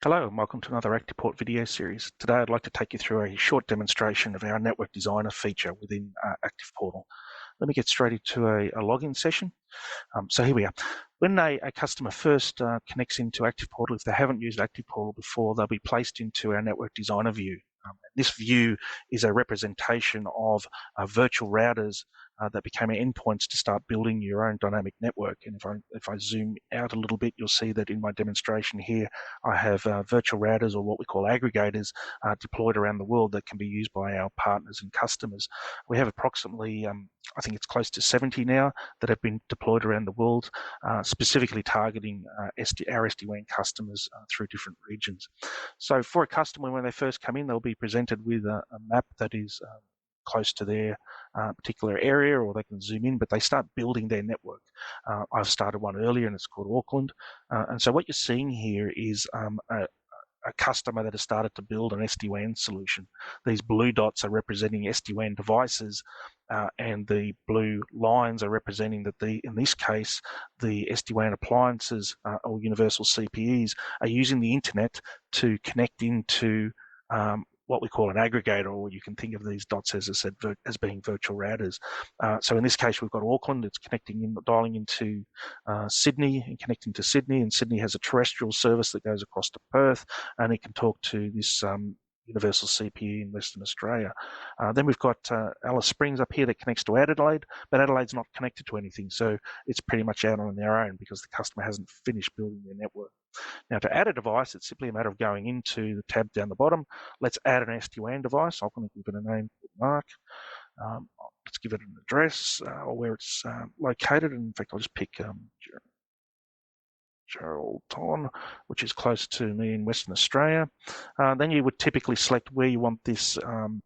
Hello and welcome to another ActivePort video series. Today I'd like to take you through a short demonstration of our Network Designer feature within ActivePortal. Let me get straight into a login session. So here we are. When a customer first connects into ActivePortal, if they haven't used ActivePortal before, they'll be placed into our Network Designer view. This view is a representation of virtual routers that became endpoints to start building your own dynamic network. And if I zoom out a little bit, you'll see that in my demonstration here, I have virtual routers, or what we call aggregators, deployed around the world that can be used by our partners and customers. We have approximately, I think it's close to 70 now that have been deployed around the world, specifically targeting our SD-WAN customers through different regions. So for a customer, when they first come in, they'll be presented with a map that is close to their particular area, or they can zoom in, but they start building their network. I've started one earlier and it's called Auckland. And so what you're seeing here is a customer that has started to build an SD-WAN solution. These blue dots are representing SD-WAN devices, and the blue lines are representing that in this case, the SD-WAN appliances or universal CPEs are using the internet to connect into what we call an aggregator, or you can think of these dots, as I said, as being virtual routers. So in this case, we've got Auckland. It's dialing into Sydney and connecting to Sydney, and Sydney has a terrestrial service that goes across to Perth, and it can talk to this universal CPE in Western Australia. Then we've got Alice Springs up here that connects to Adelaide, but Adelaide's not connected to anything, so it's pretty mumuch out on their own because the customer hasn't finished building their network. Now, to add a device, it's simply a matter of going into the tab down the bottom. Let's add an SD-WAN device. I'm going to give it a name called Mark. Let's give it an address or where it's located. And in fact, I'll just pick Geraldton, which is close to me in Western Australia. Then you would typically select where you want this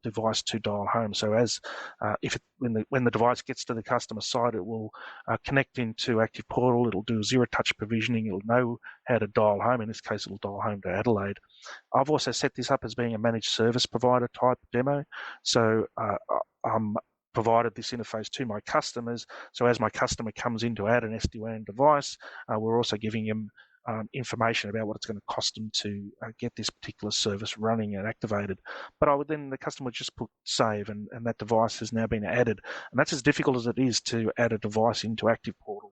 device to dial home. So when the device gets to the customer site, it will connect into ActivePortal. It'll do zero-touch provisioning. It'll know how to dial home. In this case, it'll dial home to Adelaide. I've also set this up as being a managed service provider type demo. So I'm provided this interface to my customers. So as my customer comes in to add an SD-WAN device, we're also giving him information about what it's going to cost them to get this particular service running and activated. But the customer would just put save, and that device has now been added. And that's as difficult as it is to add a device into ActivePortal.